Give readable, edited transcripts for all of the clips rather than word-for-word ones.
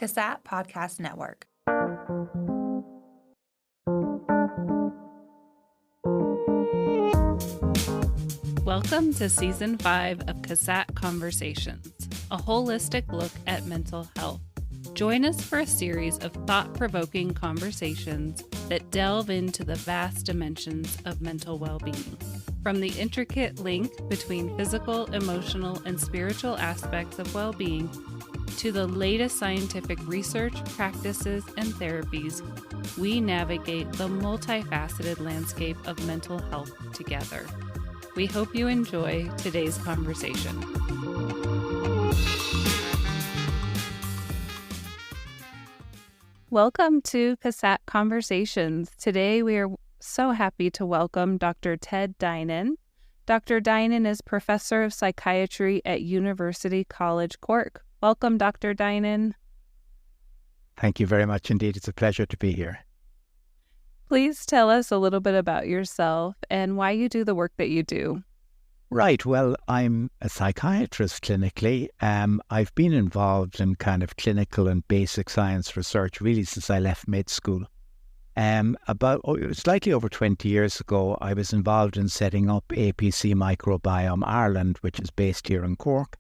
CASAT Podcast Network. Welcome to Season 5 of CASAT Conversations, a holistic look at mental health. Join us for a series of thought-provoking conversations that delve into the vast dimensions of mental well-being. From the intricate link between physical, emotional, and spiritual aspects of well-being to the latest scientific research, practices, and therapies, we navigate the multifaceted landscape of mental health together. We hope you enjoy today's conversation. Welcome to CASAT Conversations. Today we are so happy to welcome Dr. Ted Dinan. Dr. Dinan is Professor of Psychiatry at University College Cork. Welcome, Dr. Dinan. Thank you very much indeed. It's a pleasure to be here. Please tell us a little bit about yourself and why you do the work that you do. Right. Well, I'm a psychiatrist clinically. I've been involved in kind of clinical and basic science research really since I left med school. Slightly over 20 years ago, I was involved in setting up APC Microbiome Ireland, which is based here in Cork.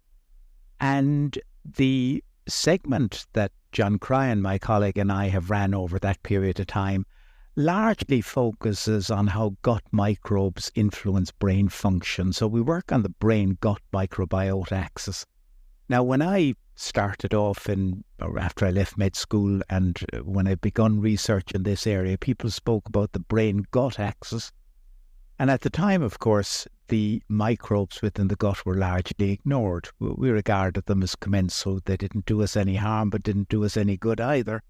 And the segment that John Cryan, my colleague, and I have ran over that period of time largely focuses on how gut microbes influence brain function. So we work on the brain-gut microbiota axis. Now, when I started off after I left med school and when I begun research in this area, people spoke about the brain-gut axis. And at the time, of course, the microbes within the gut were largely ignored. We regarded them as commensal. They didn't do us any harm, but didn't do us any good either.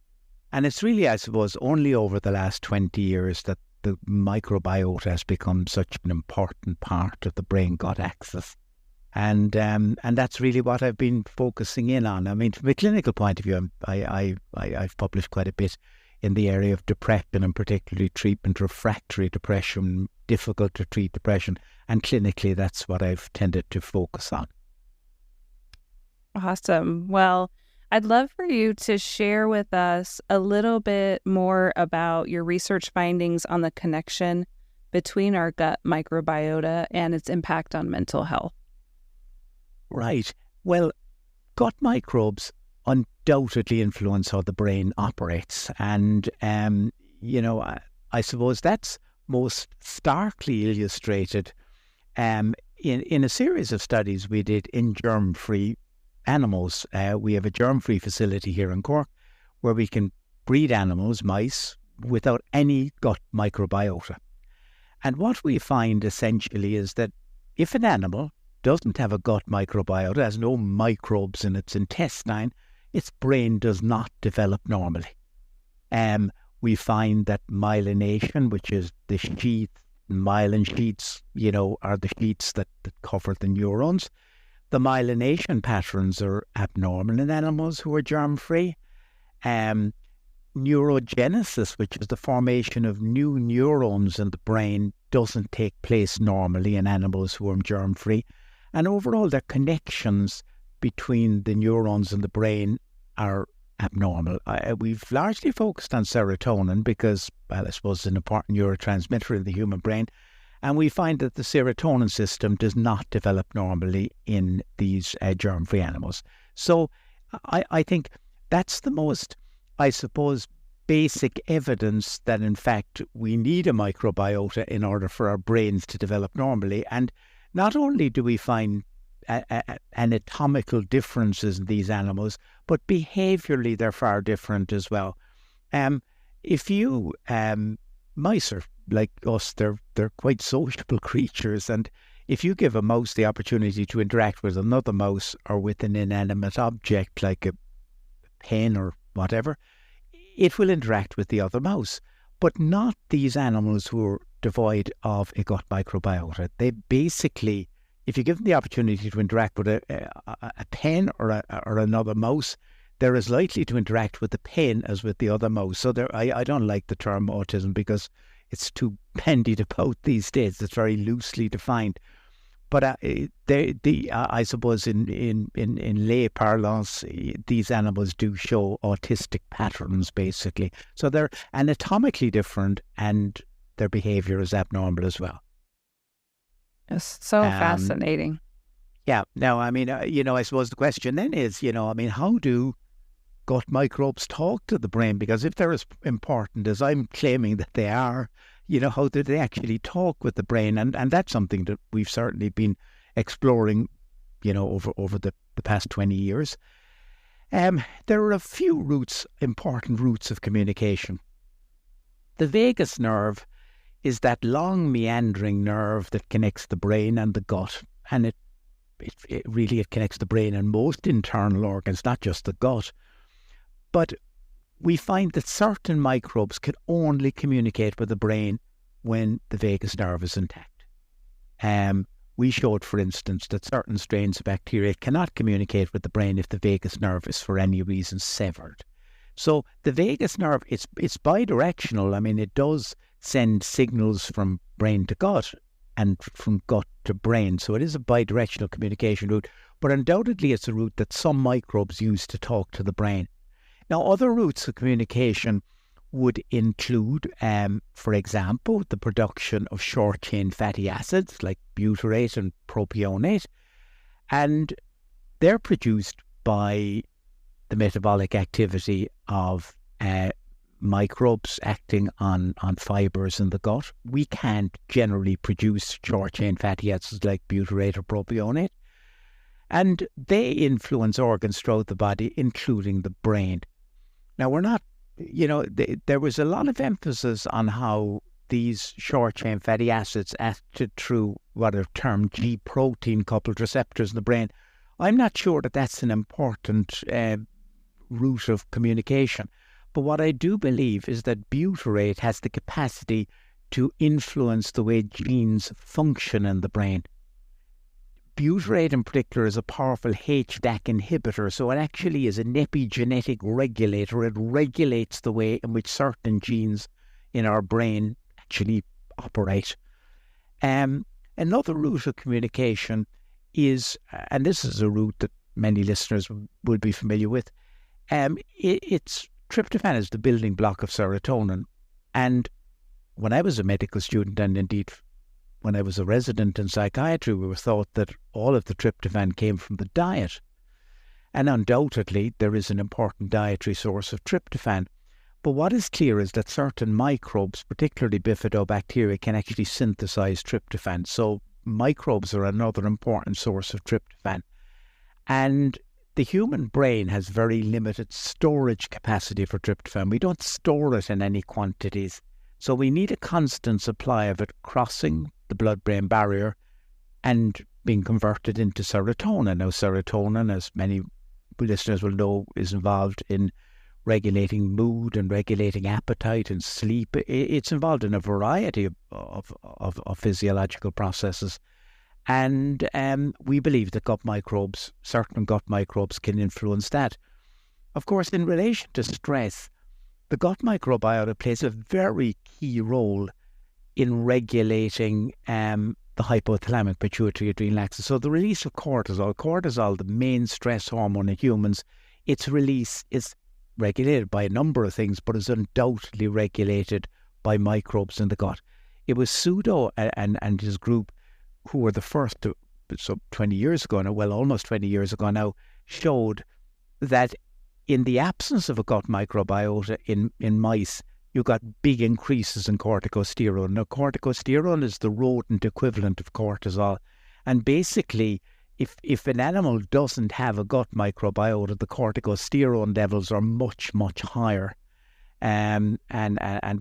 And it's really, I suppose, only over the last 20 years that the microbiota has become such an important part of the brain-gut axis. And that's really what I've been focusing in on. I mean, from a clinical point of view, I've published quite a bit in the area of depression, and particularly treatment-refractory depression, difficult-to-treat depression. And clinically, that's what I've tended to focus on. Awesome. Well, I'd love for you to share with us a little bit more about your research findings on the connection between our gut microbiota and its impact on mental health. Right. Well, gut microbes undoubtedly influence how the brain operates. And, I suppose that's most starkly illustrated in a series of studies we did in germ-free animals. We have a germ-free facility here in Cork where we can breed animals, mice, without any gut microbiota. And what we find essentially is that if an animal doesn't have a gut microbiota, has no microbes in its intestine, its brain does not develop normally. We find that myelination, which is the sheath, myelin sheets, are the sheets that cover the neurons. The myelination patterns are abnormal in animals who are germ-free. Neurogenesis, which is the formation of new neurons in the brain, doesn't take place normally in animals who are germ-free. And overall, the connections between the neurons in the brain are abnormal. We've largely focused on serotonin because, well, I suppose it's an important neurotransmitter in the human brain. And we find that the serotonin system does not develop normally in these germ-free animals. So I think that's the most, I suppose, basic evidence that, in fact, we need a microbiota in order for our brains to develop normally. And not only do we find anatomical differences in these animals, but behaviourally they're far different as well. Mice are like us, they're quite sociable creatures, and if you give a mouse the opportunity to interact with another mouse or with an inanimate object like a pen or whatever, it will interact with the other mouse. But not these animals who are devoid of a gut microbiota. They basically, if you give them the opportunity to interact with a pen or another mouse, they're as likely to interact with the pen as with the other mouse. So I don't like the term autism because it's too bandied about these days. It's very loosely defined. But I suppose in lay parlance, these animals do show autistic patterns, basically. So they're anatomically different, and their behaviour is abnormal as well. It's so fascinating. Yeah. Now, I mean, I suppose the question then is, how do gut microbes talk to the brain? Because if they're as important as I'm claiming that they are, how do they actually talk with the brain? And that's something that we've certainly been exploring, over the past 20 years. There are a few important routes of communication. The vagus nerve is that long meandering nerve that connects the brain and the gut. And it really connects the brain and most internal organs, not just the gut. But we find that certain microbes can only communicate with the brain when the vagus nerve is intact. We showed, for instance, that certain strains of bacteria cannot communicate with the brain if the vagus nerve is for any reason severed. So the vagus nerve, it's bidirectional. I mean, it does send signals from brain to gut and from gut to brain. So it is a bidirectional communication route, but undoubtedly it's a route that some microbes use to talk to the brain. Now, other routes of communication would include, for example, the production of short-chain fatty acids like butyrate and propionate, and they're produced by the metabolic activity of microbes acting on fibres in the gut. We can't generally produce short-chain fatty acids like butyrate or propionate, and they influence organs throughout the body, including the brain. Now, we're not, there was a lot of emphasis on how these short-chain fatty acids acted through what are termed G-protein coupled receptors in the brain. I'm not sure that that's an important route of communication. But what I do believe is that butyrate has the capacity to influence the way genes function in the brain. Butyrate in particular is a powerful HDAC inhibitor, so it actually is an epigenetic regulator. It regulates the way in which certain genes in our brain actually operate. Another route of communication is, and this is a route that many listeners will be familiar with, it's tryptophan is the building block of serotonin. And when I was a medical student, and indeed when I was a resident in psychiatry, we were taught that all of the tryptophan came from the diet. And undoubtedly, there is an important dietary source of tryptophan. But what is clear is that certain microbes, particularly bifidobacteria, can actually synthesize tryptophan. So microbes are another important source of tryptophan. And the human brain has very limited storage capacity for tryptophan. We don't store it in any quantities. So we need a constant supply of it crossing the blood-brain barrier and being converted into serotonin. Now, serotonin, as many listeners will know, is involved in regulating mood and regulating appetite and sleep. It's involved in a variety of physiological processes. And we believe that certain gut microbes can influence that. Of course, in relation to stress, the gut microbiota plays a very key role in regulating the hypothalamic-pituitary-adrenal axis. So the release of cortisol, the main stress hormone in humans, its release is regulated by a number of things, but is undoubtedly regulated by microbes in the gut. It was Pseudo and his group who were the first to, so 20 years ago now, well, almost 20 years ago now, showed that in the absence of a gut microbiota in mice, you got big increases in corticosterone. Now, corticosterone is the rodent equivalent of cortisol. And basically, if an animal doesn't have a gut microbiota, the corticosterone levels are much, much higher. And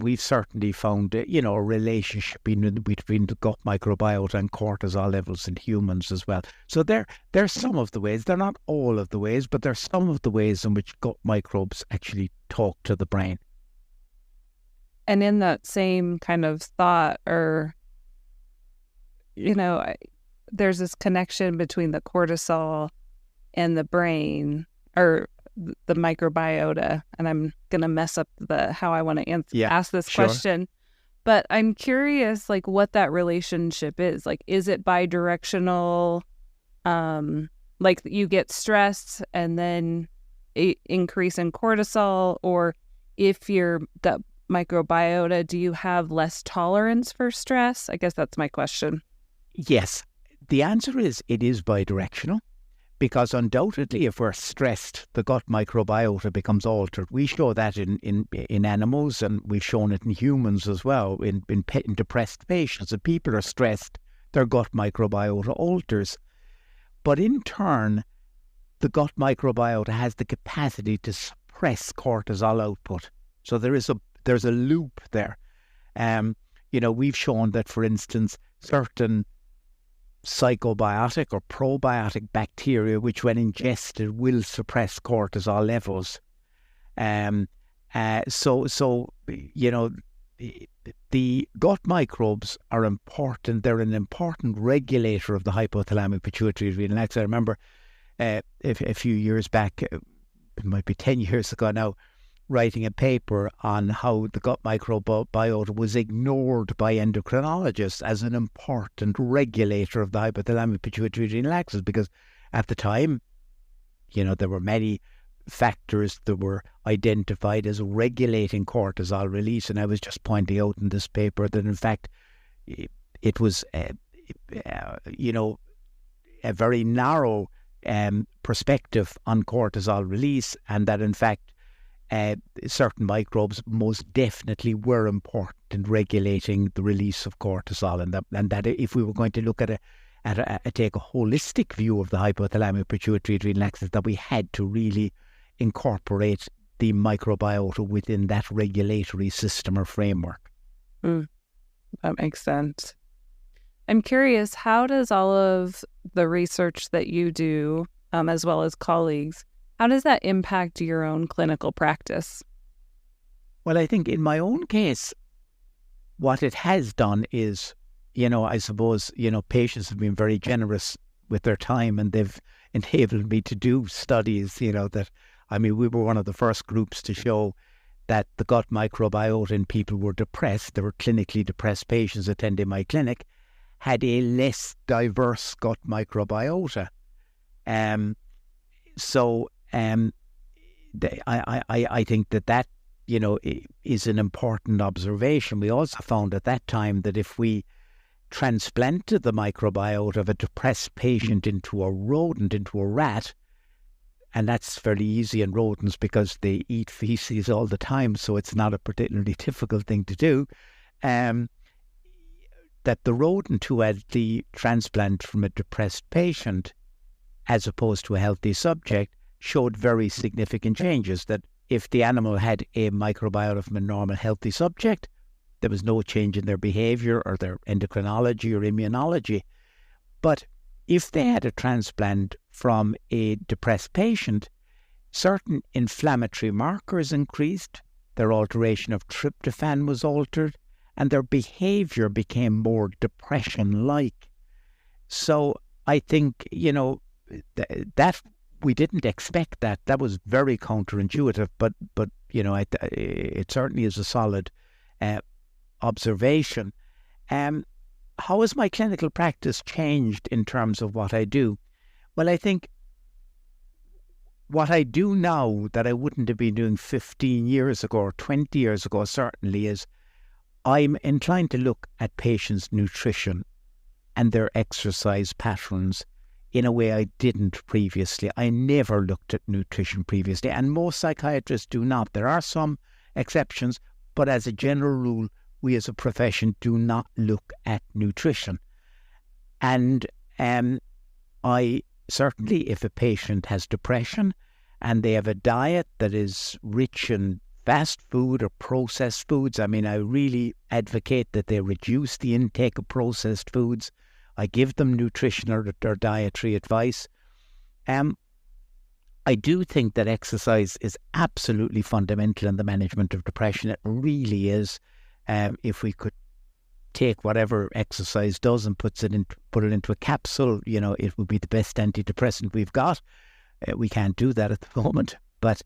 we've certainly found, a relationship between the gut microbiota and cortisol levels in humans as well. So they're some of the ways. They're not all of the ways, but they're some of the ways in which gut microbes actually talk to the brain. And in that same kind of thought, or, there's this connection between the cortisol and the brain, or the microbiota, and I'm going to mess up how I want to ask this question. But I'm curious, like, what that relationship is. Like, is it bidirectional? Like, you get stressed and then increase in cortisol, or if you're the microbiota, do you have less tolerance for stress? I guess that's my question. Yes, the answer is it is bidirectional, because undoubtedly if we're stressed, the gut microbiota becomes altered. We show that in animals, and we've shown it in humans as well, in depressed patients. If people are stressed, their gut microbiota alters. But in turn, the gut microbiota has the capacity to suppress cortisol output. So there's a loop there. We've shown that, for instance, certain psychobiotic or probiotic bacteria, which when ingested will suppress cortisol levels. The gut microbes are important. They're an important regulator of the hypothalamic-pituitary-adrenal axis. I remember a few years back, it might be 10 years ago now, writing a paper on how the gut microbiota was ignored by endocrinologists as an important regulator of the hypothalamic-pituitary-adrenal axis, because at the time, there were many factors that were identified as regulating cortisol release. And I was just pointing out in this paper that, in fact, it was, a very narrow perspective on cortisol release, and that, in fact, certain microbes most definitely were important in regulating the release of cortisol, and that if we were going to look take a holistic view of the hypothalamic-pituitary-adrenal axis, that we had to really incorporate the microbiota within that regulatory system or framework. That makes sense. I'm curious, how does all of the research that you do, as well as colleagues, how does that impact your own clinical practice? Well, I think in my own case, what it has done is, I suppose, patients have been very generous with their time, and they've enabled me to do studies, we were one of the first groups to show that the gut microbiota in people who were depressed, there were clinically depressed patients attending my clinic, had a less diverse gut microbiota. I think that is an important observation. We also found at that time that if we transplanted the microbiota of a depressed patient into a rodent, into a rat, and that's fairly easy in rodents because they eat feces all the time, so it's not a particularly difficult thing to do, that the rodent who had the transplant from a depressed patient as opposed to a healthy subject showed very significant changes. That if the animal had a microbiota from a normal healthy subject, there was no change in their behavior or their endocrinology or immunology. But if they had a transplant from a depressed patient, certain inflammatory markers increased, their alteration of tryptophan was altered, and their behavior became more depression-like. So I think, that we didn't expect that. That was very counterintuitive, but it certainly is a solid observation. How has my clinical practice changed in terms of what I do? Well, I think what I do now that I wouldn't have been doing 15 years ago or 20 years ago certainly is I'm inclined to look at patients' nutrition and their exercise patterns in a way I didn't previously. I never looked at nutrition previously, and most psychiatrists do not. There are some exceptions, but as a general rule, we as a profession do not look at nutrition. And I certainly, if a patient has depression and they have a diet that is rich in fast food or processed foods, I really advocate that they reduce the intake of processed foods. I give them nutritional or dietary advice. I do think that exercise is absolutely fundamental in the management of depression. It really is. If we could take whatever exercise does and put it into a capsule, it would be the best antidepressant we've got. We can't do that at the moment. But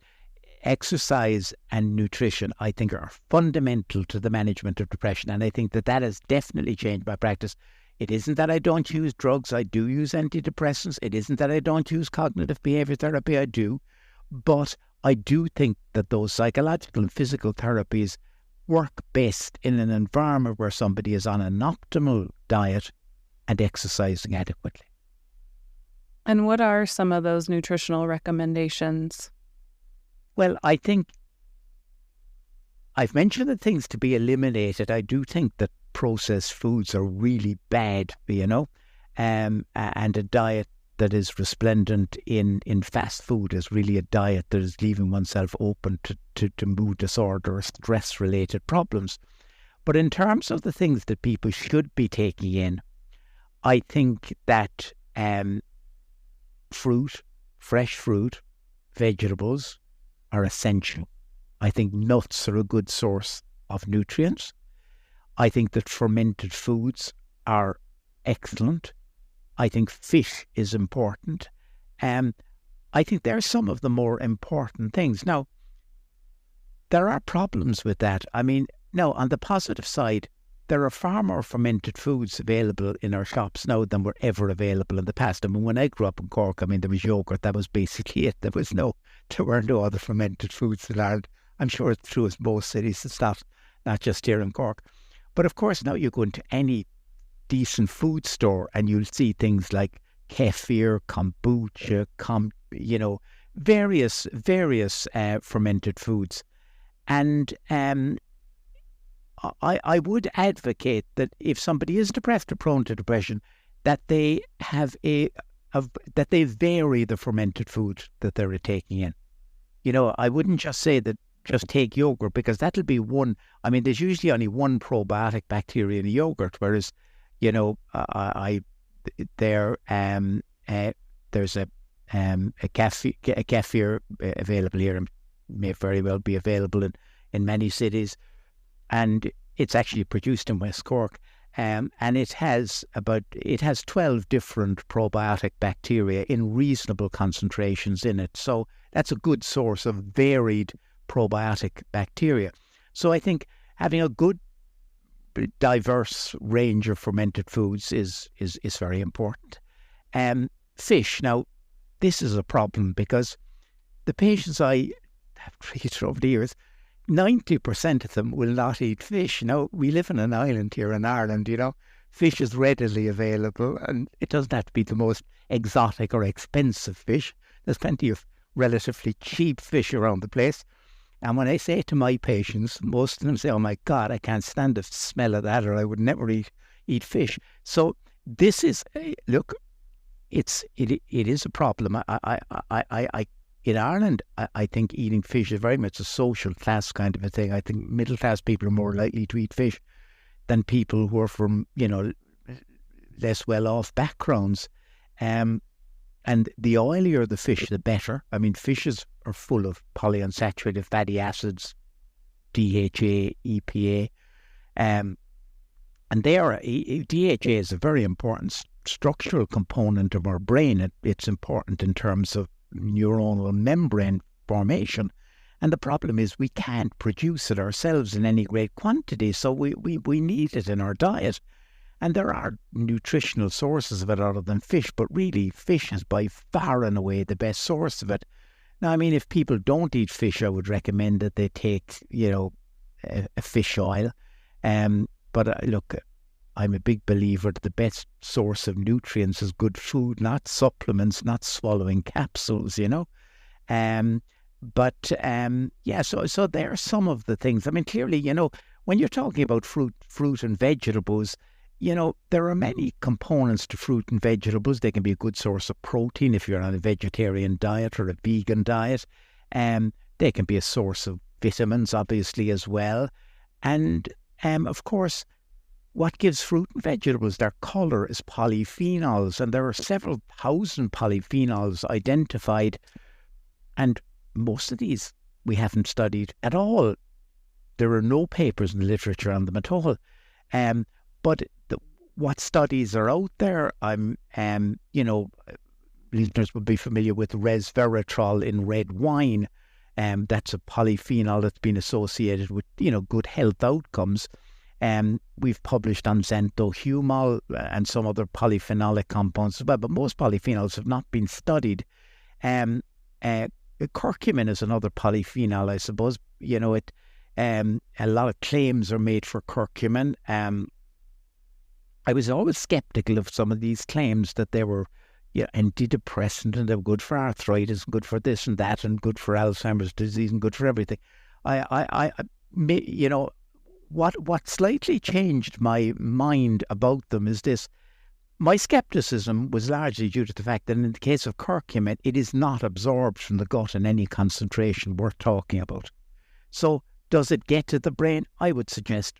exercise and nutrition, I think, are fundamental to the management of depression. And I think that has definitely changed my practice. It isn't that I don't use drugs. I do use antidepressants. It isn't that I don't use cognitive behavior therapy. I do. But I do think that those psychological and physical therapies work best in an environment where somebody is on an optimal diet and exercising adequately. And what are some of those nutritional recommendations? Well, I think I've mentioned the things to be eliminated. I do think that processed foods are really bad, and a diet that is resplendent in fast food is really a diet that is leaving oneself open to mood disorder or stress-related problems. But in terms of the things that people should be taking in, I think that fresh fruit, vegetables are essential. I think nuts are a good source of nutrients. I think that fermented foods are excellent. I think fish is important. I think there are some of the more important things. Now, there are problems with that. I mean, no, on the positive side, there are far more fermented foods available in our shops now than were ever available in the past. I mean, when I grew up in Cork, there was yogurt. That was basically it. There were no other fermented foods in Ireland. I'm sure it's true as most cities. It's not just here in Cork. But of course, now you go into any decent food store and you'll see things like kefir, kombucha, various fermented foods. And I would advocate that if somebody is depressed or prone to depression, that they have that they vary the fermented food that they're taking in. I wouldn't just say that just take yogurt, because that'll be one. There's usually only one probiotic bacteria in a yogurt, whereas there's a kefir available here and may very well be available in many cities, and it's actually produced in West Cork, and it has 12 different probiotic bacteria in reasonable concentrations in it. So that's a good source of varied probiotic bacteria. So I think having a good diverse range of fermented foods is very important. Fish, now this is a problem because the patients I have treated over the years, 90% of them will not eat fish. We live in an island here in Ireland, fish is readily available, and it doesn't have to be the most exotic or expensive fish. There's plenty of relatively cheap fish around the place. And when I say to my patients, most of them say, "Oh my God, I can't stand the smell of that," or "I would never eat fish." So this is, look, it is a problem. In Ireland, I think eating fish is very much a social class kind of a thing. I think middle class people are more likely to eat fish than people who are from, less well off backgrounds. And the oilier the fish, the better. Fishes are full of polyunsaturated fatty acids, DHA, EPA, and DHA is a very important structural component of our brain. It's important in terms of neuronal membrane formation, and the problem is we can't produce it ourselves in any great quantity, so we need it in our diet. And there are nutritional sources of it other than fish, but really fish is by far and away the best source of it. Now, if people don't eat fish, I would recommend that they take, a fish oil. But look, I'm a big believer that the best source of nutrients is good food, not supplements, not swallowing capsules, So there are some of the things. Clearly, when you're talking about fruit and vegetables, there are many components to fruit and vegetables. They can be a good source of protein if you're on a vegetarian diet or a vegan diet. They can be a source of vitamins, obviously, as well. And, of course, what gives fruit and vegetables their colour is polyphenols, and there are several thousand polyphenols identified, and most of these we haven't studied at all. There are no papers in the literature on them at all. But what studies are out there, listeners would be familiar with resveratrol in red wine. That's a polyphenol that's been associated with, good health outcomes. We've published on xanthohumol and some other polyphenolic compounds as well, but most polyphenols have not been studied. Curcumin is another polyphenol, I suppose. A lot of claims are made for curcumin. I was always skeptical of some of these claims that they were antidepressant and they were good for arthritis, good for this and that, and good for Alzheimer's disease and good for everything. What slightly changed my mind about them is this. My skepticism was largely due to the fact that in the case of curcumin, it is not absorbed from the gut in any concentration worth talking about. So does it get to the brain? I would suggest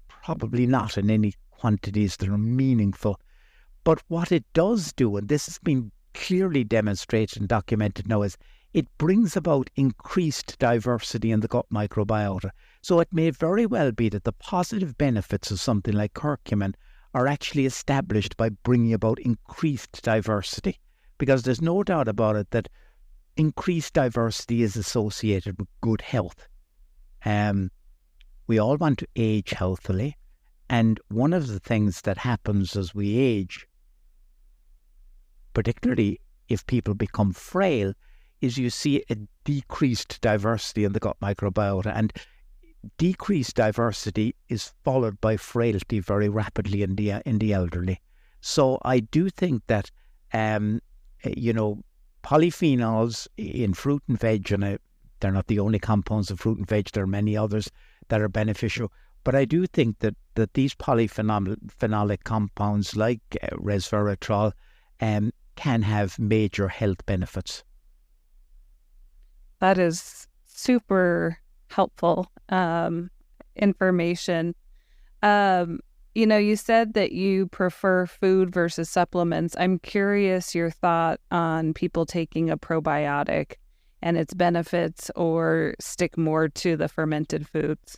probably not in any quantities that are meaningful. But what it does do, and this has been clearly demonstrated and documented now, is it brings about increased diversity in the gut microbiota. So it may very well be that the positive benefits of something like curcumin are actually established by bringing about increased diversity, because there's no doubt about it that increased diversity is associated with good health. We all want to age healthily, and one of the things that happens as we age, particularly if people become frail, is you see a decreased diversity in the gut microbiota, and decreased diversity is followed by frailty very rapidly in the elderly. So I do think that polyphenols in fruit and veg, and they're not the only compounds of fruit and veg, there are many others that are beneficial, but I do think that these polyphenolic compounds like resveratrol can have major health benefits. That is super helpful information. You said that you prefer food versus supplements. I'm curious your thought on people taking a probiotic and its benefits, or stick more to the fermented foods.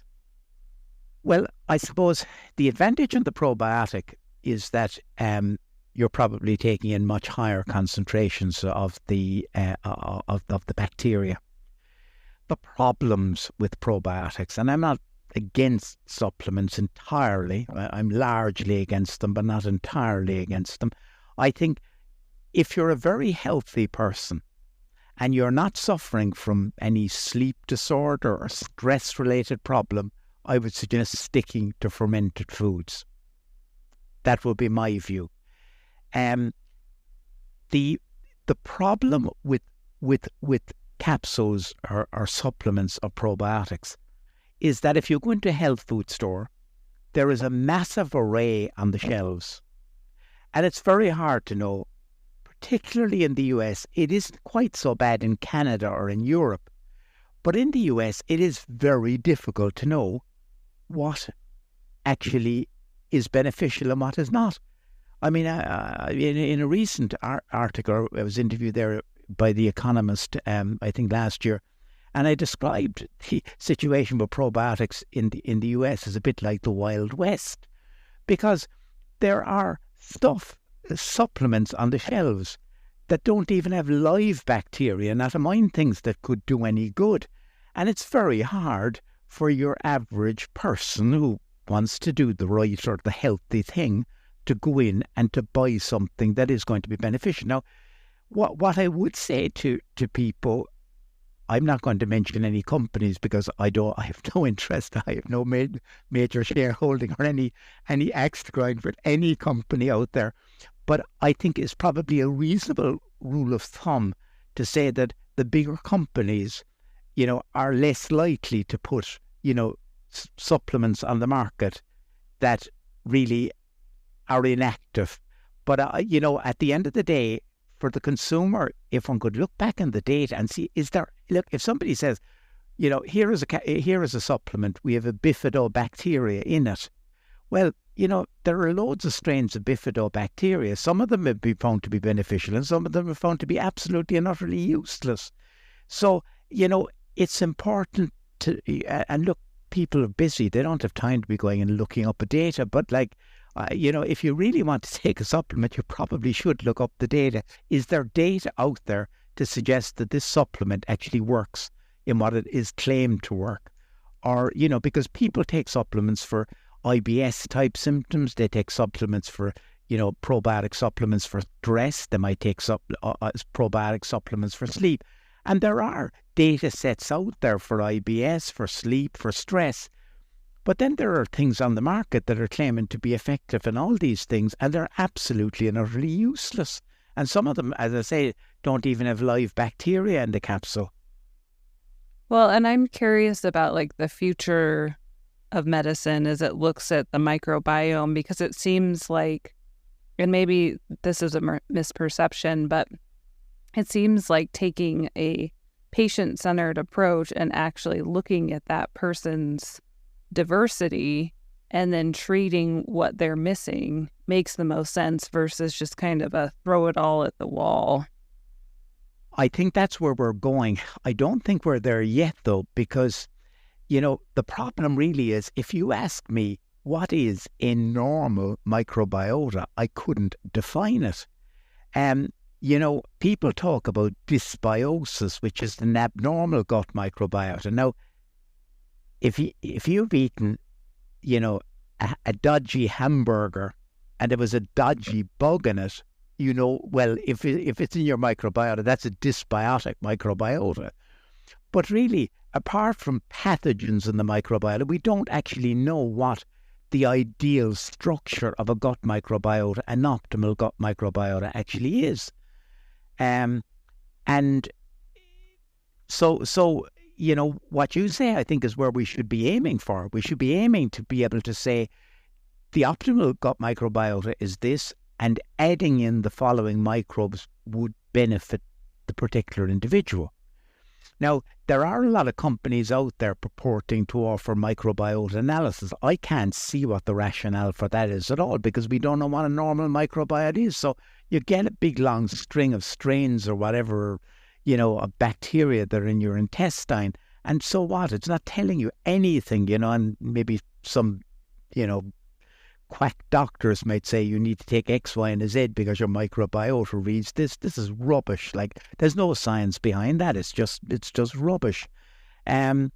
Well, I suppose the advantage in the probiotic is that you're probably taking in much higher concentrations of the bacteria. The problems with probiotics, and I'm not against supplements entirely, I'm largely against them, but not entirely against them. I think if you're a very healthy person and you're not suffering from any sleep disorder or stress-related problem, I would suggest sticking to fermented foods. That would be my view. The problem with capsules or supplements of probiotics is that if you go into a health food store, there is a massive array on the shelves, and it's very hard to know, particularly in the US. It isn't quite so bad in Canada or in Europe, but in the US it is very difficult to know what actually is beneficial and what is not. I mean, in a recent article, I was interviewed there by The Economist, I think last year, and I described the situation with probiotics in the US as a bit like the Wild West, because there are supplements on the shelves that don't even have live bacteria, not to mind things that could do any good. And it's very hard for your average person who wants to do the right or the healthy thing to go in and to buy something that is going to be beneficial. Now, what I would say to people, I'm not going to mention any companies because I have no interest. I have no major shareholding or any axe to grind for any company out there. But I think it's probably a reasonable rule of thumb to say that the bigger companies, are less likely to put, supplements on the market that really are inactive. But, at the end of the day, for the consumer, if one could look back in the data and see, if somebody says, here is a supplement, we have a bifidobacteria in it. Well, there are loads of strains of bifidobacteria. Some of them have been found to be beneficial and some of them are found to be absolutely and utterly useless. So, it's important to, and look, people are busy. They don't have time to be going and looking up the data. But if you really want to take a supplement, you probably should look up the data. Is there data out there to suggest that this supplement actually works in what it is claimed to work. Or, because people take supplements for IBS type symptoms, they take supplements for, probiotic supplements for stress, they might take probiotic supplements for sleep. And there are data sets out there for IBS, for sleep, for stress. But then there are things on the market that are claiming to be effective in all these things, and they're absolutely and utterly useless. And some of them, as I say, don't even have live bacteria in the capsule. Well, and I'm curious about the future of medicine as it looks at the microbiome, because it seems like, and maybe this is a misperception, but it seems like taking a patient-centered approach and actually looking at that person's diversity and then treating what they're missing makes the most sense versus just kind of a throw it all at the wall. I think that's where we're going. I don't think we're there yet, though, because, the problem really is, if you ask me what is a normal microbiota, I couldn't define it. People talk about dysbiosis, which is an abnormal gut microbiota. Now, if you've eaten, a dodgy hamburger and there was a dodgy bug in it, well, if it's in your microbiota, that's a dysbiotic microbiota. But really, apart from pathogens in the microbiota, we don't actually know what the ideal structure of a gut microbiota, an optimal gut microbiota, actually is. And so what you say, I think, is where we should be aiming for. We should be aiming to be able to say the optimal gut microbiota is this, and adding in the following microbes would benefit the particular individual. Now, there are a lot of companies out there purporting to offer microbiota analysis. I can't see what the rationale for that is at all, because we don't know what a normal microbiota is. So you get a big long string of strains or whatever, of bacteria that are in your intestine. And so what? It's not telling you anything, and maybe some, quack doctors might say you need to take X, Y, and Z because your microbiota reads this. This is rubbish. There's no science behind that. It's just rubbish. So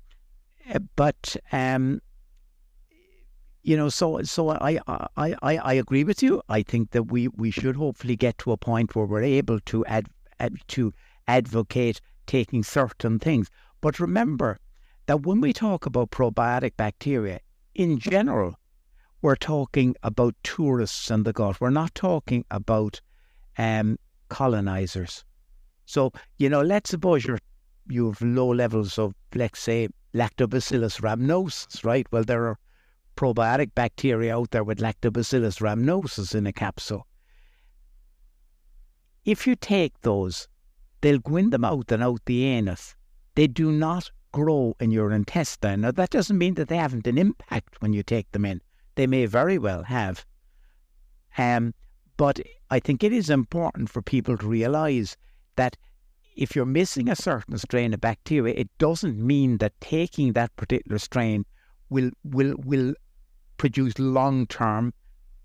I agree with you. I think that we should hopefully get to a point where we're able to advocate taking certain things. But remember that when we talk about probiotic bacteria, in general, we're talking about tourists in the gut. We're not talking about colonizers. So, let's suppose you have low levels of, let's say, lactobacillus rhamnosus, right? Well, there are probiotic bacteria out there with lactobacillus rhamnosus in a capsule. If you take those, they'll go in the mouth and out the anus. They do not grow in your intestine. Now, that doesn't mean that they haven't an impact when you take them in. They may very well have. But I think it is important for people to realise that if you're missing a certain strain of bacteria, it doesn't mean that taking that particular strain will produce long-term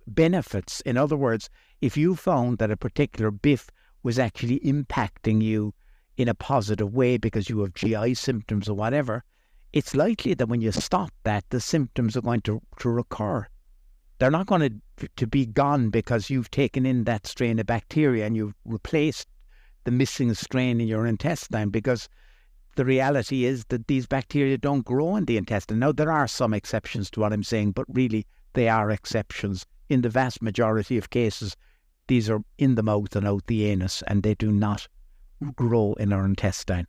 benefits. In other words, if you found that a particular BIF was actually impacting you in a positive way because you have GI symptoms or whatever, it's likely that when you stop that, the symptoms are going to recur. They're not going to be gone because you've taken in that strain of bacteria and you've replaced the missing strain in your intestine, because the reality is that these bacteria don't grow in the intestine. Now, there are some exceptions to what I'm saying, but really they are exceptions. In the vast majority of cases, these are in the mouth and out the anus, and they do not grow in our intestine.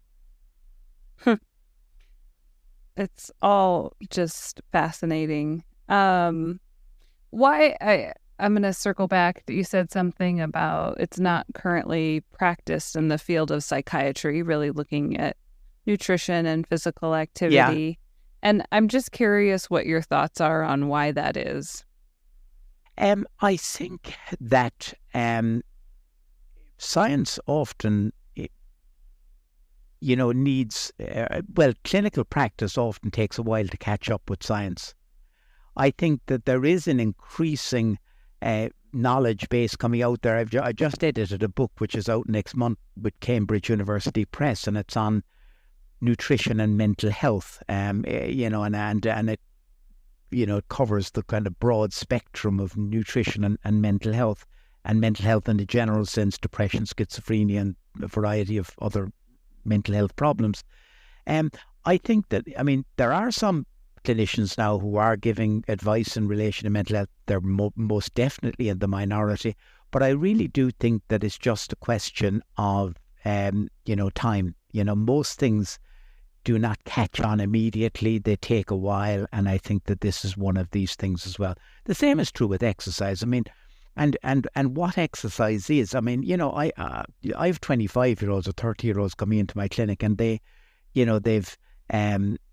It's all just fascinating. I'm going to circle back. You said something about it's not currently practiced in the field of psychiatry, really looking at nutrition and physical activity. Yeah. And I'm just curious what your thoughts are on why that is. I think that science often, needs, clinical practice often takes a while to catch up with science. I think that there is an increasing knowledge base coming out there. I just edited a book which is out next month with Cambridge University Press, and it's on nutrition and mental health, and it, it covers the kind of broad spectrum of nutrition and mental health in the general sense, depression, schizophrenia, and a variety of other mental health problems. I think that, there are some clinicians now who are giving advice in relation to mental health. They're most definitely in the minority, but I really do think that it's just a question of, time. Most things do not catch on immediately. They take a while, and I think that this is one of these things as well. The same is true with exercise. And what exercise is. I have 25-year-olds or 30-year-olds coming into my clinic, and they, they've,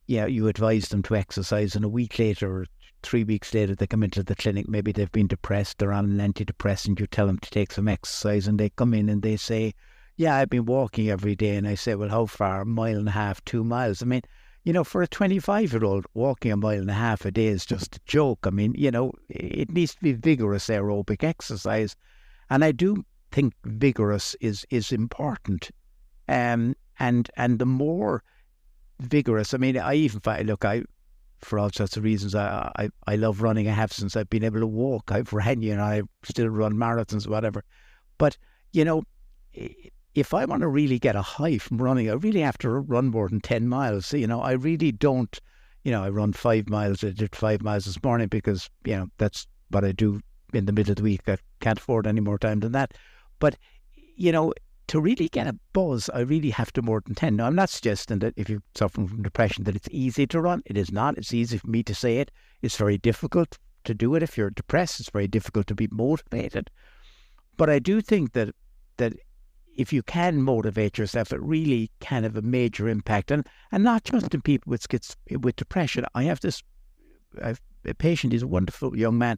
you advise them to exercise, and a week later or 3 weeks later, they come into the clinic. Maybe they've been depressed, they're on an antidepressant, you tell them to take some exercise, and they come in and they say, yeah, I've been walking every day. And I say, well, how far? 1.5 miles, 2 miles. For a 25-year-old, walking 1.5 miles a day is just a joke. It needs to be vigorous aerobic exercise. And I do think vigorous is important. And the more vigorous, I even find, for all sorts of reasons, I love running. I have since I've been able to walk. I've ran, I still run marathons, whatever. But, if I want to really get a high from running, I really have to run more than 10 miles. I really don't, I run 5 miles. I did 5 miles this morning because, that's what I do in the middle of the week. I can't afford any more time than that. But, to really get a buzz, I really have to more than 10. Now, I'm not suggesting that if you're suffering from depression that it's easy to run. It is not. It's easy for me to say it. It's very difficult to do it. If you're depressed, it's very difficult to be motivated. But I do think that if you can motivate yourself, it really can have a major impact. And not just in people with depression. I have a patient, he's a wonderful young man,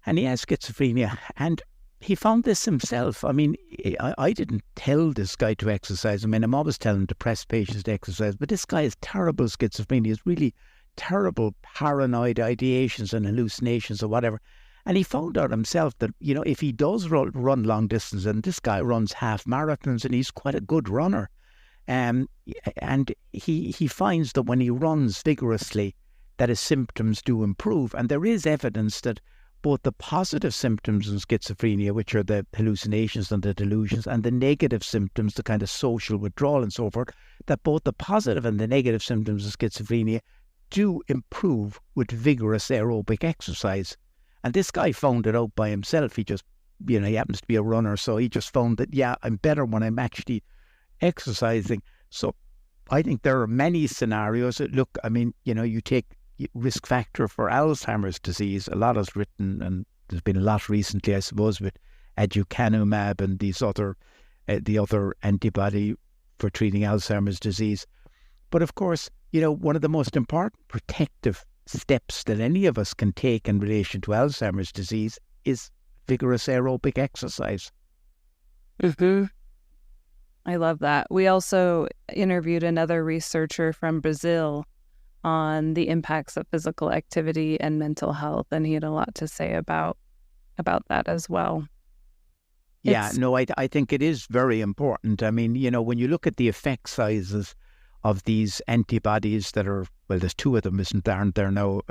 and he has schizophrenia. And he found this himself. I didn't tell this guy to exercise. I'm always telling depressed patients to exercise, but this guy has terrible schizophrenia. He has really terrible paranoid ideations and hallucinations or whatever. And he found out himself that, if he does run long distance, and this guy runs half marathons and he's quite a good runner, and he finds that when he runs vigorously, that his symptoms do improve. And there is evidence that both the positive symptoms in schizophrenia, which are the hallucinations and the delusions, and the negative symptoms, the kind of social withdrawal and so forth, that both the positive and the negative symptoms of schizophrenia do improve with vigorous aerobic exercise. And this guy found it out by himself. He just, he happens to be a runner, so he just found that, I'm better when I'm actually exercising. So I think there are many scenarios. Look, you take risk factor for Alzheimer's disease. A lot is written, and there's been a lot recently, I suppose, with aducanumab and the other antibody for treating Alzheimer's disease. But of course, one of the most important protective steps that any of us can take in relation to Alzheimer's disease is vigorous aerobic exercise. Mm-hmm. I love that. We also interviewed another researcher from Brazil on the impacts of physical activity and mental health, and he had a lot to say about that as well. I think it is very important. When you look at the effect sizes of these antibodies that are, well, there's two of them, aren't there now?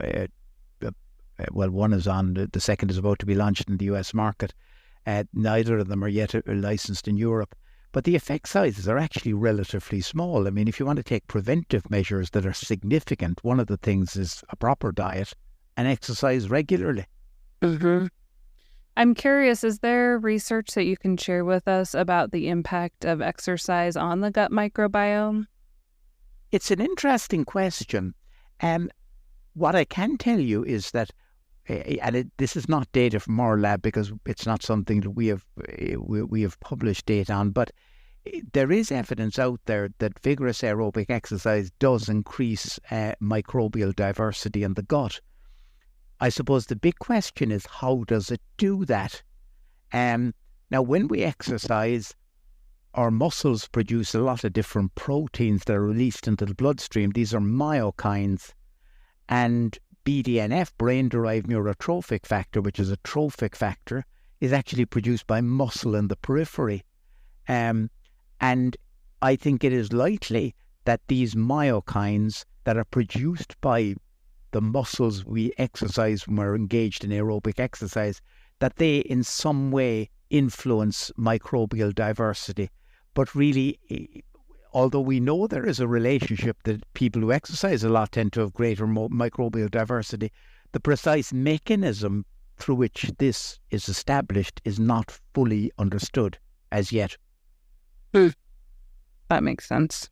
One is on, the second is about to be launched in the US market. Neither of them are yet licensed in Europe. But the effect sizes are actually relatively small. If you want to take preventive measures that are significant, one of the things is a proper diet and exercise regularly. Mm-hmm. I'm curious, is there research that you can share with us about the impact of exercise on the gut microbiome? It's an interesting question. What I can tell you is that, this is not data from our lab because it's not something that we have published data on, but there is evidence out there that vigorous aerobic exercise does increase microbial diversity in the gut. I suppose the big question is, how does it do that? Now, when we exercise, our muscles produce a lot of different proteins that are released into the bloodstream. These are myokines. And BDNF, brain-derived neurotrophic factor, which is a trophic factor, is actually produced by muscle in the periphery. And I think it is likely that these myokines that are produced by the muscles we exercise when we're engaged in aerobic exercise, that they in some way influence microbial diversity. But really, although we know there is a relationship that people who exercise a lot tend to have greater microbial diversity, the precise mechanism through which this is established is not fully understood as yet. That makes sense.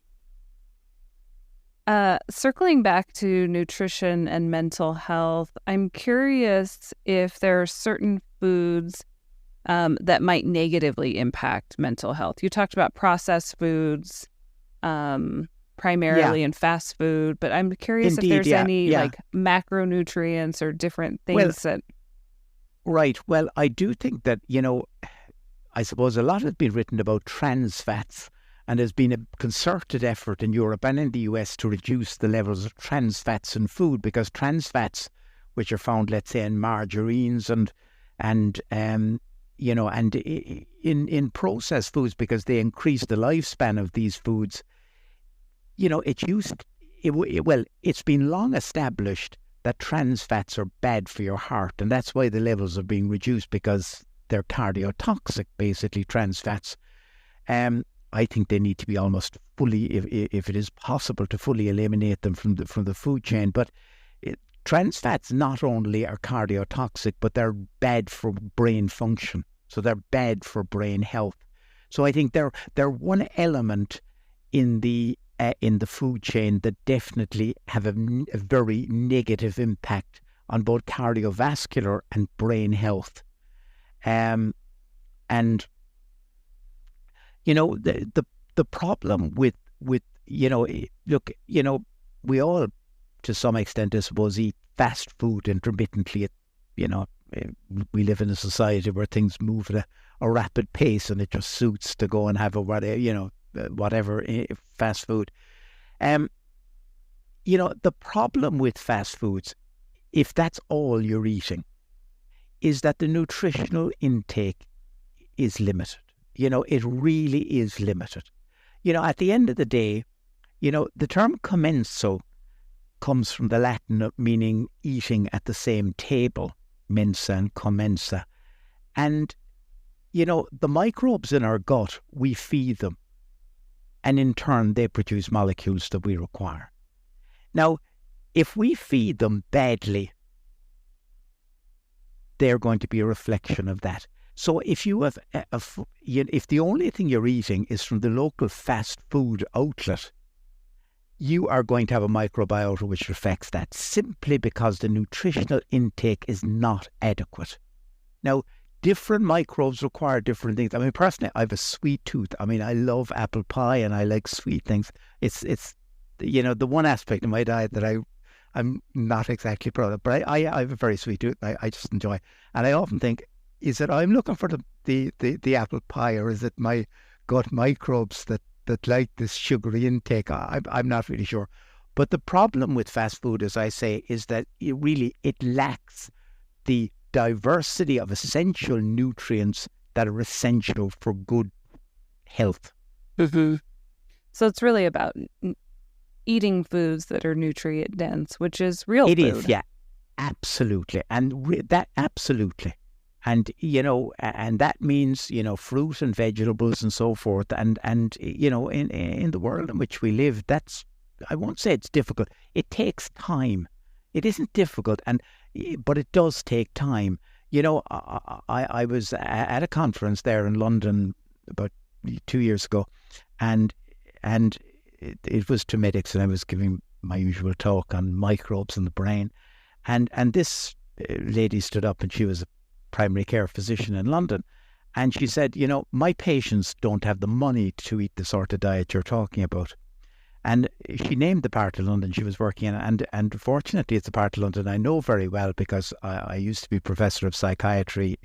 Circling back to nutrition and mental health, I'm curious if there are certain foods that might negatively impact mental health. You talked about processed foods, primarily in fast food, but I'm curious if there's any like macronutrients or different things that... Right. Well, I do think that, I suppose a lot has been written about trans fats, and there's been a concerted effort in Europe and in the US to reduce the levels of trans fats in food, because trans fats, which are found, let's say, in margarines and in processed foods, because they increase the lifespan of these foods, it's been long established that trans fats are bad for your heart, and that's why the levels are being reduced, because they're cardiotoxic, basically, trans fats. I think they need to be almost fully, if it is possible, to fully eliminate them from the food chain. But trans fats not only are cardiotoxic, but they're bad for brain function. So they're bad for brain health. So I think they're one element in the food chain that definitely have a very negative impact on both cardiovascular and brain health. The problem with we all, to some extent, I suppose, eat fast food intermittently. We live in a society where things move at a rapid pace, and it just suits to go and have whatever fast food. The problem with fast foods, if that's all you're eating, is that the nutritional intake is limited. It really is limited. At the end of the day, the term commenso comes from the Latin meaning eating at the same table, mensa and commensa. And, the microbes in our gut, we feed them. And in turn, they produce molecules that we require. Now, if we feed them badly, they're going to be a reflection of that. So if you have if the only thing you're eating is from the local fast food outlet, you are going to have a microbiota which reflects that, simply because the nutritional intake is not adequate. Now, different microbes require different things. I mean, personally, I have a sweet tooth. I mean, I love apple pie and I like sweet things. It's the one aspect of my diet that I'm not exactly proud of, but I have a very sweet tooth. I just enjoy. And I often think, is it I'm looking for the apple pie, or is it my gut microbes that like this sugary intake? I'm not really sure. But the problem with fast food, as I say, is that it lacks the diversity of essential nutrients that are essential for good health. Mm-hmm. So it's really about eating foods that are nutrient dense, which is real food. It is, yeah, absolutely. And absolutely. And, and that means, fruit and vegetables and so forth. And in the world in which we live, I won't say it's difficult. It takes time. It isn't difficult, but it does take time. I was at a conference there in London about 2 years ago, and it was to medics, and I was giving my usual talk on microbes in the brain. And this lady stood up, and she was a primary care physician in London, and she said, my patients don't have the money to eat the sort of diet you're talking about. And she named the part of London she was working in, and fortunately it's a part of London I know very well, because I used to be Professor of Psychiatry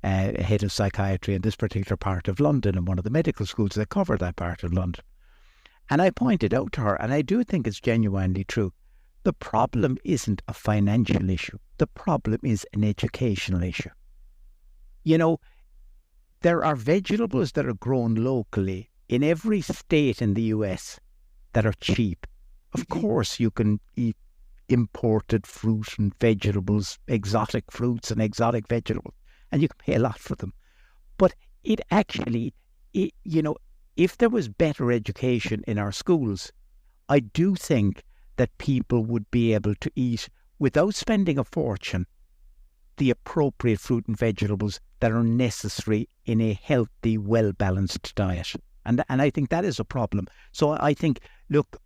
head of psychiatry in this particular part of London, in one of the medical schools that cover that part of London. And I pointed out to her, and I do think it's genuinely true, the problem isn't a financial issue. The problem is an educational issue. There are vegetables that are grown locally in every state in the US that are cheap. Of course, you can eat imported fruit and vegetables, exotic fruits and exotic vegetables, and you can pay a lot for them. But it actually, if there was better education in our schools, I do think that people would be able to eat, without spending a fortune, the appropriate fruit and vegetables that are necessary in a healthy, well-balanced diet. And I think that is a problem. So I think, look,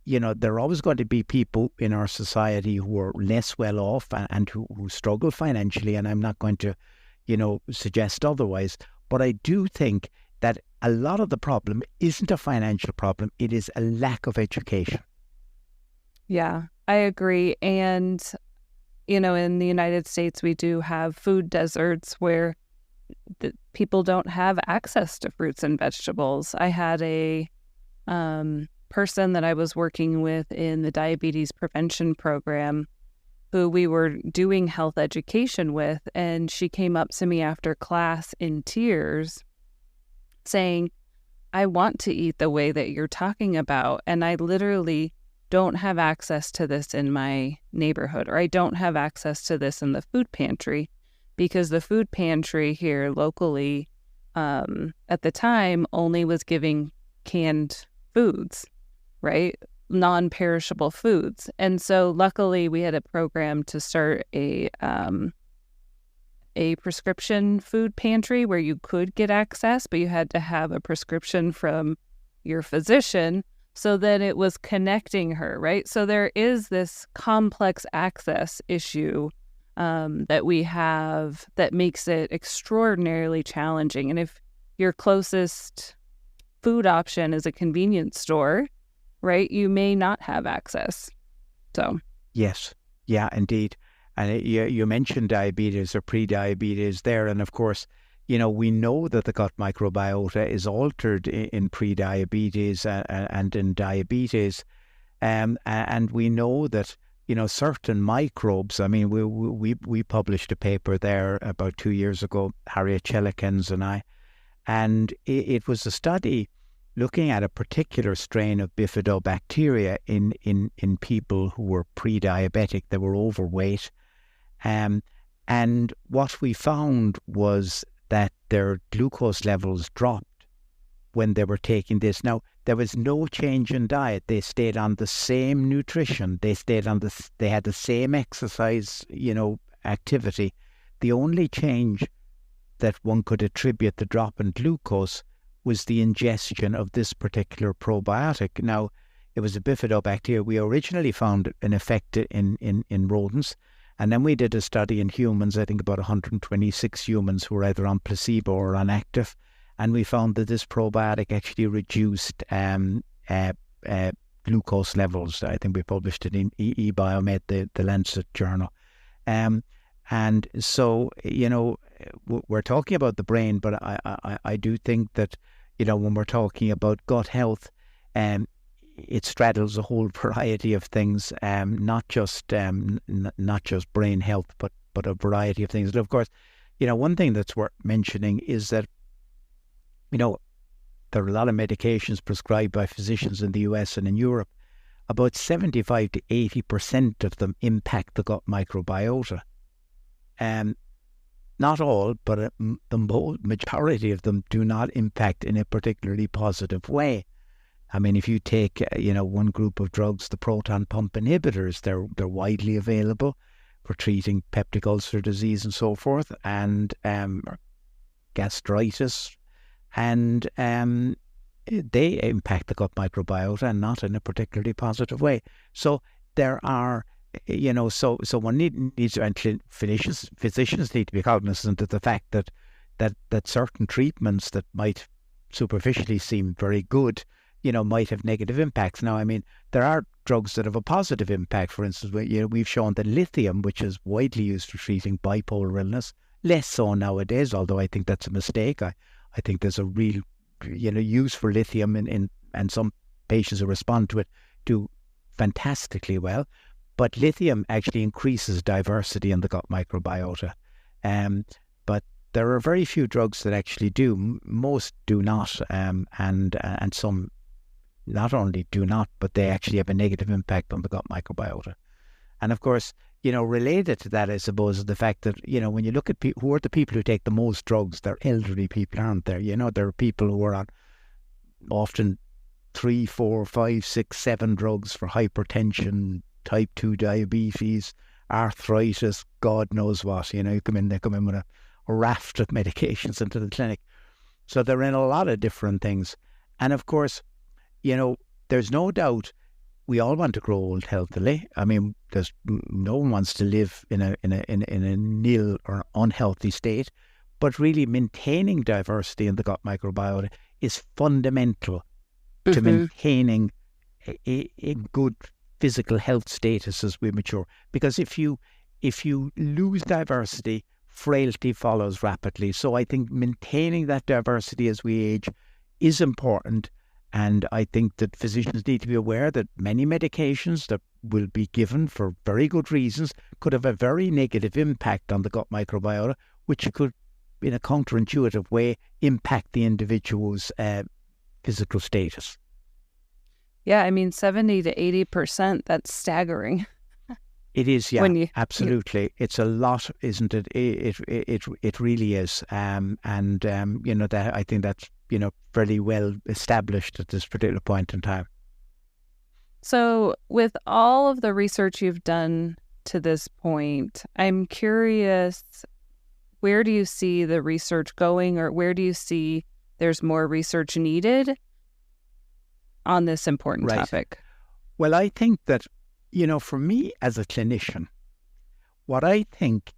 there are always going to be people in our society who are less well off and who struggle financially, and I'm not going to, suggest otherwise. But I do think that a lot of the problem isn't a financial problem, it is a lack of education. Yeah, I agree. And, in the United States, we do have food deserts where people don't have access to fruits and vegetables. I had a person that I was working with in the diabetes prevention program who we were doing health education with, and she came up to me after class in tears saying, I want to eat the way that you're talking about, and I literally don't have access to this in my neighborhood, or I don't have access to this in the food pantry, because the food pantry here locally at the time only was giving canned foods, right? Non-perishable foods. And so luckily we had a program to start a prescription food pantry where you could get access, but you had to have a prescription from your physician. So then it was connecting her, right? So there is this complex access issue that we have that makes it extraordinarily challenging. And if your closest food option is a convenience store, right, you may not have access. So yes, yeah, indeed. And you mentioned diabetes or pre-diabetes there, and of course, we know that the gut microbiota is altered in pre-diabetes and in diabetes, and we know that certain microbes. I mean, we published a paper there about 2 years ago, Harriet Chellikens and I, and it was a study looking at a particular strain of bifidobacteria in people who were pre-diabetic. They were overweight, and what we found was that their glucose levels dropped when they were taking this. Now, there was no change in diet. They stayed on the same nutrition. They had the same exercise, activity. The only change that one could attribute the drop in glucose was the ingestion of this particular probiotic. Now, it was a bifidobacteria. We originally found an effect in rodents, and then we did a study in humans, I think about 126 humans who were either on placebo or on active, and we found that this probiotic actually reduced glucose levels. I think we published it in eBiomed, the Lancet journal. And so, we're talking about the brain, but I do think that, when we're talking about gut health, it straddles a whole variety of things, not just brain health, but a variety of things. And of course, one thing that's worth mentioning is that, there are a lot of medications prescribed by physicians in the US and in Europe. About 75 to 80% of them impact the gut microbiota. Not all, but the majority of them do not impact in a particularly positive way. I mean, if you take, one group of drugs, the proton pump inhibitors, they're widely available for treating peptic ulcer disease and so forth, and gastritis, and they impact the gut microbiota and not in a particularly positive way. So there are, so one needs to, and physicians need to be cognizant of the fact that certain treatments that might superficially seem very good, might have negative impacts. Now, I mean, there are drugs that have a positive impact. For instance, we've shown that lithium, which is widely used for treating bipolar illness, less so nowadays, although I think that's a mistake. I think there's a real, use for lithium and some patients who respond to it do fantastically well. But lithium actually increases diversity in the gut microbiota. But there are very few drugs that actually do. Most do not, and some not only do not, but they actually have a negative impact on the gut microbiota. And of course, related to that, I suppose, is the fact that, when you look at who are the people who take the most drugs, they're elderly people, aren't there? There are people who are on often 3, 4, 5, 6, 7 drugs for hypertension, type 2 diabetes, arthritis, God knows what. They come in with a raft of medications into the clinic. So they're in a lot of different things. And of course, there's no doubt we all want to grow old healthily. I mean, no one wants to live in a nil or unhealthy state, but really maintaining diversity in the gut microbiota is fundamental to maintaining a good physical health status as we mature. Because if you lose diversity, frailty follows rapidly. So I think maintaining that diversity as we age is important. And I think that physicians need to be aware that many medications that will be given for very good reasons could have a very negative impact on the gut microbiota, which could, in a counterintuitive way, impact the individual's physical status. Yeah, I mean, 70 to 80%, that's staggering. It is, yeah, absolutely. It's a lot, isn't it? It really is. That I think that's, fairly well established at this particular point in time. So with all of the research you've done to this point, I'm curious, where do you see the research going, or where do you see there's more research needed on this important topic? Well, I think that, for me as a clinician, what I think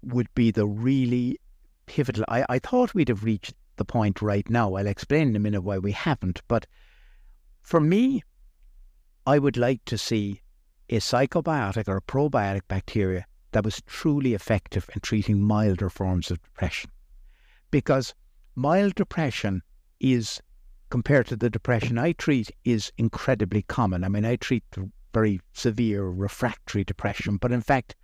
would be the really pivotal, I thought we'd have reached the point right now. I'll explain in a minute why we haven't. But for me, I would like to see a psychobiotic or a probiotic bacteria that was truly effective in treating milder forms of depression. Because mild depression is, compared to the depression I treat, is incredibly common. I mean, I treat the very severe refractory depression, but in fact,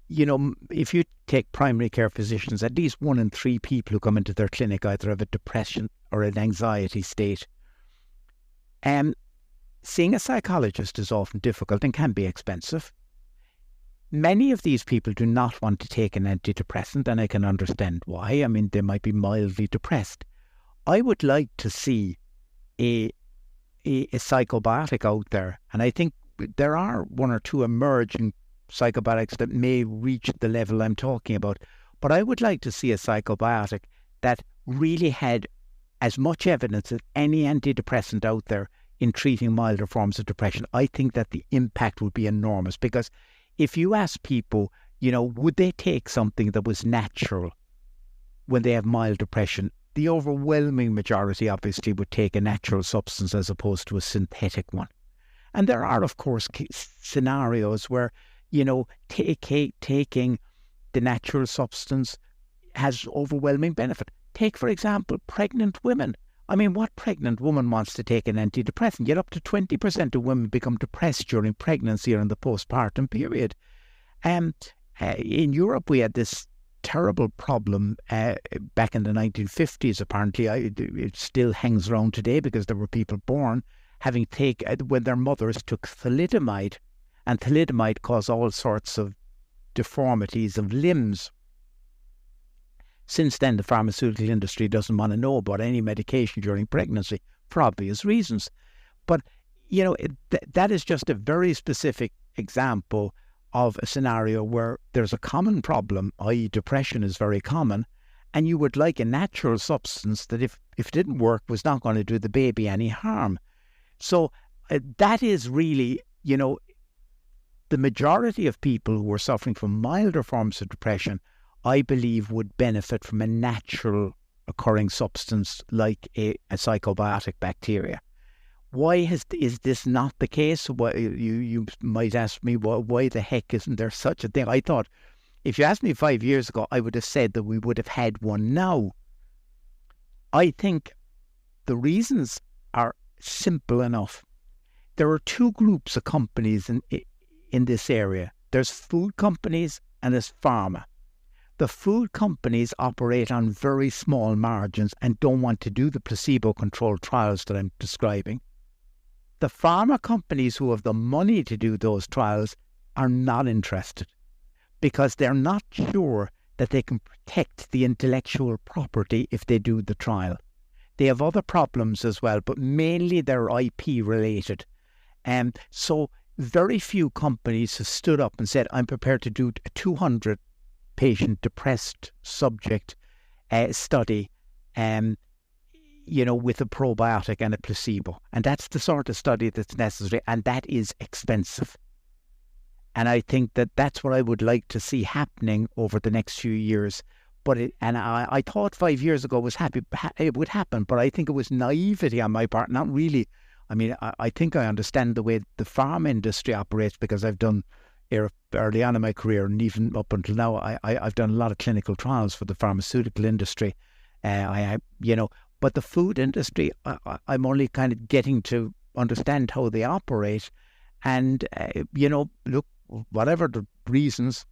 if you take primary care physicians, at least 1 in 3 people who come into their clinic either have a depression or an anxiety state. Seeing a psychologist is often difficult and can be expensive. Many of these people do not want to take an antidepressant, and I can understand why. I mean, they might be mildly depressed. I would like to see a psychobiotic out there, and I think there are 1 or 2 emerging psychobiotics that may reach the level I'm talking about. But I would like to see a psychobiotic that really had as much evidence as any antidepressant out there in treating milder forms of depression. I think that the impact would be enormous, because if you ask people, would they take something that was natural when they have mild depression, the overwhelming majority obviously would take a natural substance as opposed to a synthetic one. And there are, of course, scenarios where taking the natural substance has overwhelming benefit. Take, for example, pregnant women. I mean, what pregnant woman wants to take an antidepressant? Yet up to 20% of women become depressed during pregnancy or in the postpartum period. In Europe, we had this terrible problem back in the 1950s, apparently. It still hangs around today, because there were people born when their mothers took thalidomide, and thalidomide caused all sorts of deformities of limbs. Since then, the pharmaceutical industry doesn't want to know about any medication during pregnancy for obvious reasons. But, that is just a very specific example of a scenario where there's a common problem, i.e. depression is very common, and you would like a natural substance that if it didn't work was not going to do the baby any harm. So that is really, the majority of people who are suffering from milder forms of depression, I believe, would benefit from a natural occurring substance like a psychobiotic bacteria. Why is this not the case? Why, you might ask me, why the heck isn't there such a thing? I thought, if you asked me 5 years ago, I would have said that we would have had one now. I think the reasons are simple enough. There are 2 groups of companies in this area. There's food companies and there's pharma. the food companies operate on very small margins and don't want to do the placebo-controlled trials that I'm describing. The pharma companies who have the money to do those trials are not interested because they're not sure that they can protect the intellectual property if they do the trial. They have other problems as well, but mainly they're IP related. So very few companies have stood up and said, I'm prepared to do a 200 patient depressed subject study with a probiotic and a placebo. And that's the sort of study that's necessary, and that is expensive. And I think that that's what I would like to see happening over the next few years. I thought 5 years ago it would happen, but I think it was naivety on my part, not really. I mean, I think I understand the way the pharma industry operates because I've done, early on in my career and even up until now, I've done a lot of clinical trials for the pharmaceutical industry. But the food industry, I'm only kind of getting to understand how they operate. And, look, whatever the reasons,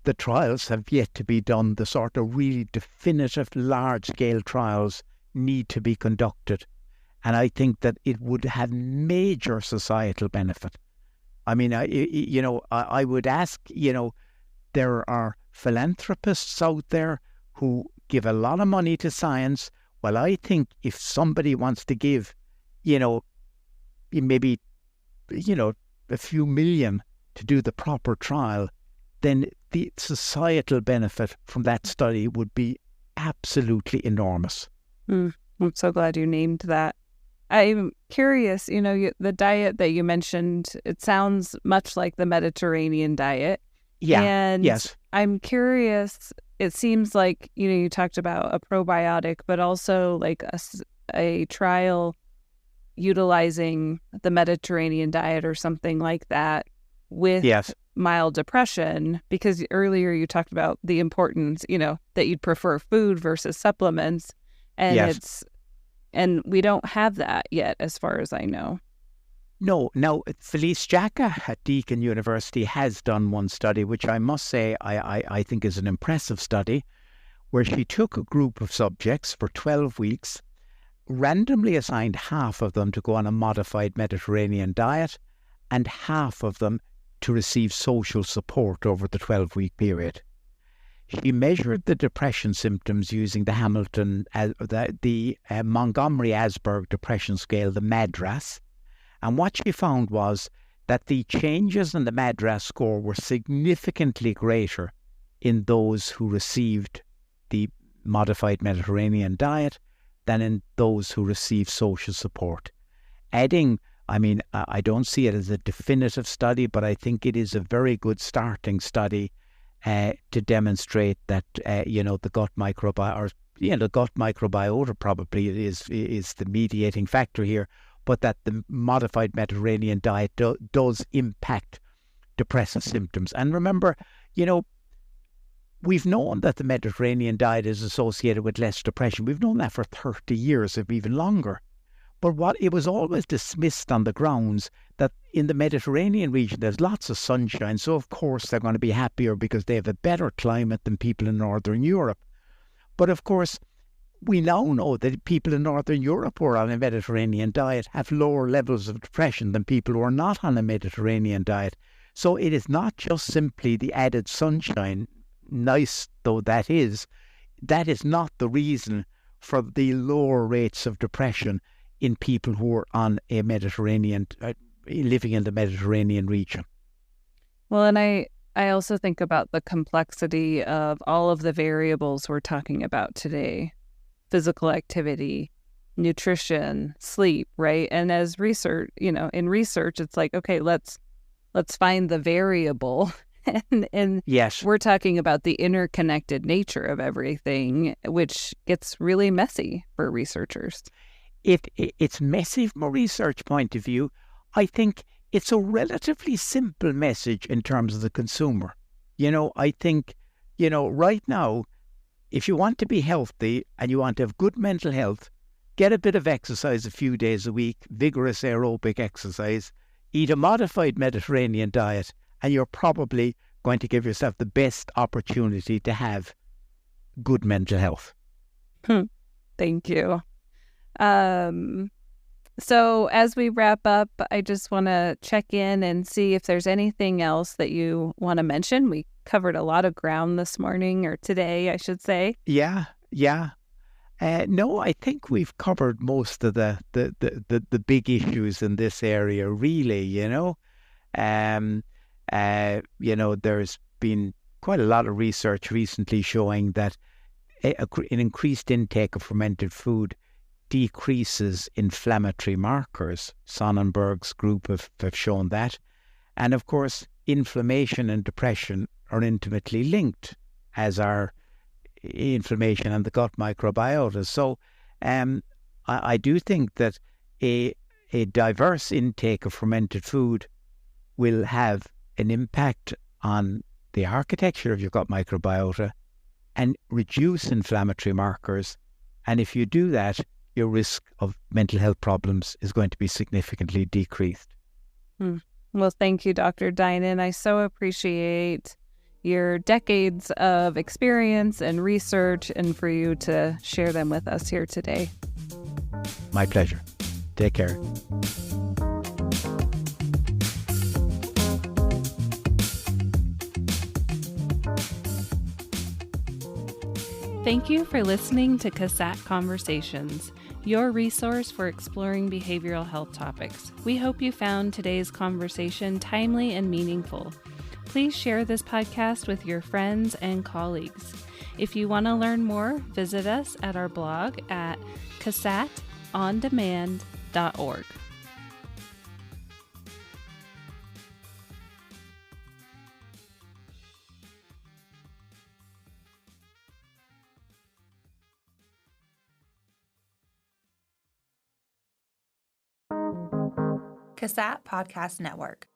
the trials have yet to be done. The sort of really definitive large-scale trials need to be conducted. And I think that it would have major societal benefit. I mean, I would ask, there are philanthropists out there who give a lot of money to science. Well, I think if somebody wants to give, maybe, a few million to do the proper trial, then the societal benefit from that study would be absolutely enormous. I'm so glad you named that. I'm curious, the diet that you mentioned, it sounds much like the Mediterranean diet. Yeah. And yes. I'm curious, it seems like, you talked about a probiotic, but also like a trial utilizing the Mediterranean diet or something like that with mild depression, because earlier you talked about the importance, that you'd prefer food versus supplements. And and we don't have that yet, as far as I know. No. Now, Felice Jacka at Deakin University has done one study, which I must say I think is an impressive study, where she took a group of subjects for 12 weeks, randomly assigned half of them to go on a modified Mediterranean diet and half of them to receive social support over the 12-week period. She measured the depression symptoms using the Montgomery-Åsberg depression scale, the MADRS, and what she found was that the changes in the MADRS score were significantly greater in those who received the modified Mediterranean diet than in those who received social support. I don't see it as a definitive study, but I think it is a very good starting study to demonstrate that the gut microbiota, the gut microbiota probably is the mediating factor here, but that the modified Mediterranean diet does impact depressive symptoms. And remember, we've known that the Mediterranean diet is associated with less depression. We've known that for 30 years, if even longer. But it was always dismissed on the grounds that in the Mediterranean region there's lots of sunshine, so of course they're going to be happier because they have a better climate than people in Northern Europe. But of course, we now know that people in Northern Europe who are on a Mediterranean diet have lower levels of depression than people who are not on a Mediterranean diet. So it is not just simply the added sunshine, nice though that is not the reason for the lower rates of depression in people who are on a Mediterranean, living in the Mediterranean region. Well, and I also think about the complexity of all of the variables we're talking about today: physical activity, nutrition, sleep, right? And as research, in research, it's like, okay, let's find the variable. and yes, we're talking about the interconnected nature of everything, which gets really messy for researchers. It's messy from a research point of view. I think it's a relatively simple message in terms of the consumer. I think, right now, if you want to be healthy and you want to have good mental health, get a bit of exercise a few days a week, vigorous aerobic exercise, eat a modified Mediterranean diet, and you're probably going to give yourself the best opportunity to have good mental health. Thank you. So as we wrap up, I just want to check in and see if there's anything else that you want to mention. We covered a lot of ground this morning, or today, I should say. Yeah. No, I think we've covered most of the big issues in this area, really, there's been quite a lot of research recently showing that an increased intake of fermented food decreases inflammatory markers. Sonnenberg's group have shown that. And of course, inflammation and depression are intimately linked, as are inflammation and the gut microbiota. So I do think that a diverse intake of fermented food will have an impact on the architecture of your gut microbiota and reduce inflammatory markers. And if you do that, your risk of mental health problems is going to be significantly decreased. Well, thank you, Dr. Dinan. I so appreciate your decades of experience and research, and for you to share them with us here today. My pleasure. Take care. Thank you for listening to CASAT Conversations, your resource for exploring behavioral health topics. We hope you found today's conversation timely and meaningful. Please share this podcast with your friends and colleagues. If you want to learn more, visit us at our blog at casatondemand.org. CASAT Podcast Network.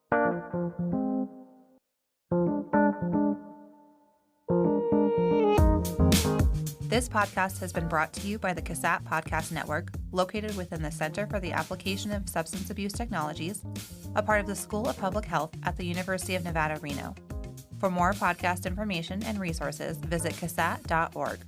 This podcast has been brought to you by the CASAT Podcast Network, located within the Center for the Application of Substance Abuse Technologies, a part of the School of Public Health at the University of Nevada, Reno. For more podcast information and resources, visit casat.org.